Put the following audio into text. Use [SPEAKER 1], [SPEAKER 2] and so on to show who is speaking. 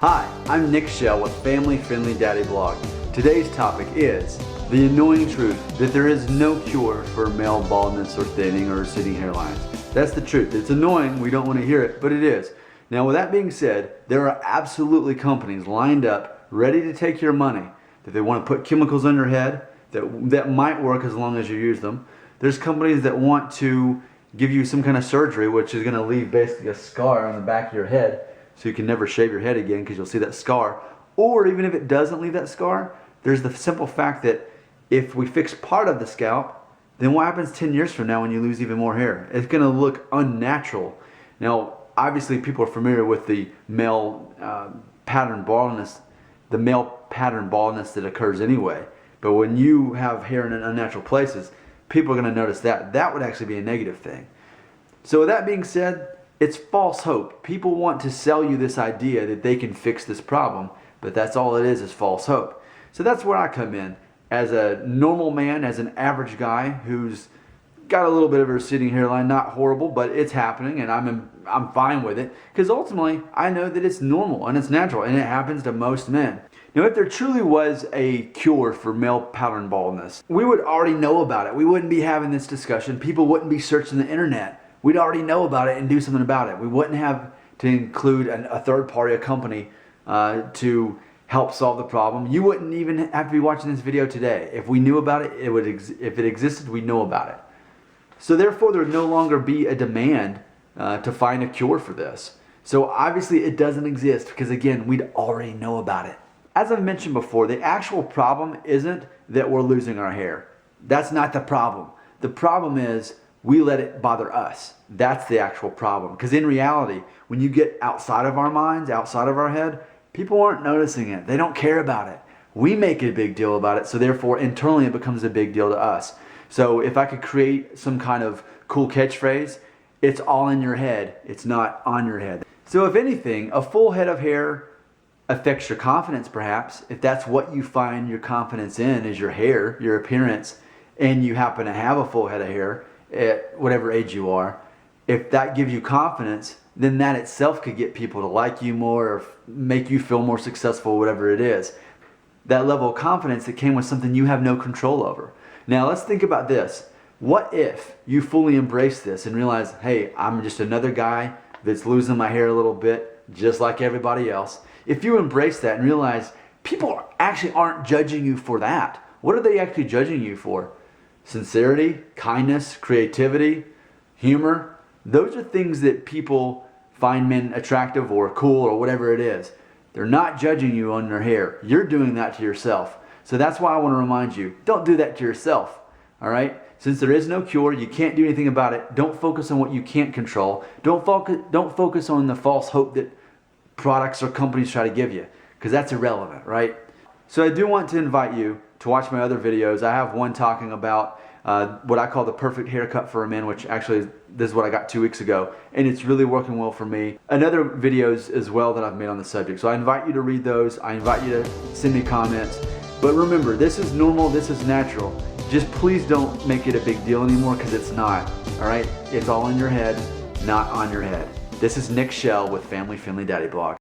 [SPEAKER 1] Hi, I'm Nick Shell with Family Friendly Daddy Blog. Today's topic is the annoying truth that there is no cure for male baldness or thinning or receding hairlines. That's the truth. It's annoying, we don't want to hear it, but it is. Now with that being said, there are absolutely companies lined up ready to take your money. That they want to put chemicals on your head that might work as long as you use them. There's companies that want to give you some kind of surgery which is going to leave basically a scar on the back of your head, so you can never shave your head again because you'll see that scar. Or even if it doesn't leave that scar, there's the simple fact that if we fix part of the scalp, then what happens 10 years from now when you lose even more hair? It's going to look unnatural. Now, obviously people are familiar with the male pattern baldness, that occurs anyway. But when you have hair in unnatural places, people are going to notice that. That would actually be a negative thing. So with that being said, it's false hope. People want to sell you this idea that they can fix this problem, but that's all it is false hope. So that's where I come in. As a normal man, as an average guy who's got a little bit of a receding hairline, not horrible, but it's happening and I'm fine with it, because ultimately I know that it's normal and it's natural and it happens to most men. Now if there truly was a cure for male pattern baldness, we would already know about it. We wouldn't be having this discussion. People wouldn't be searching the internet. We'd already know about it and do something about it. We wouldn't have to include a third party, a company, to help solve the problem. You wouldn't even have to be watching this video today. If we knew about it, if it existed, we'd know about it. So therefore, there would no longer be a demand to find a cure for this. So obviously it doesn't exist because again, we'd already know about it. As I've mentioned before, the actual problem isn't that we're losing our hair. That's not the problem. The problem is we let it bother us. That's the actual problem. Because in reality, when you get outside of our minds, outside of our head, people aren't noticing it. They don't care about it. We make a big deal about it, so therefore internally it becomes a big deal to us. So if I could create some kind of cool catchphrase, it's all in your head, it's not on your head. So if anything, a full head of hair affects your confidence perhaps. If that's what you find your confidence in is your hair, your appearance, and you happen to have a full head of hair, at whatever age you are, if that gives you confidence, then that itself could get people to like you more or make you feel more successful, whatever it is. That level of confidence that came with something you have no control over. Now let's think about this. What if you fully embrace this and realize, hey, I'm just another guy that's losing my hair a little bit, just like everybody else. If you embrace that and realize people actually aren't judging you for that. What are they actually judging you for? Sincerity, kindness, creativity, humor. Those are things that people find men attractive or cool or whatever it is. They're not judging you on your hair. You're doing that to yourself. So that's why I want to remind you, don't do that to yourself. All right? Since there is no cure, you can't do anything about it. Don't focus on what you can't control. Don't focus on the false hope that products or companies try to give you, because that's irrelevant, right? So I do want to invite you to watch my other videos. I have one talking about what I call the perfect haircut for a man, which actually this is what I got 2 weeks ago, and it's really working well for me. And other videos as well that I've made on the subject. So I invite you to read those. I invite you to send me comments. But remember, this is normal, this is natural. Just please don't make it a big deal anymore, because it's not. All right? It's all in your head, not on your head. This is Nick Shell with Family Friendly Daddy Blog.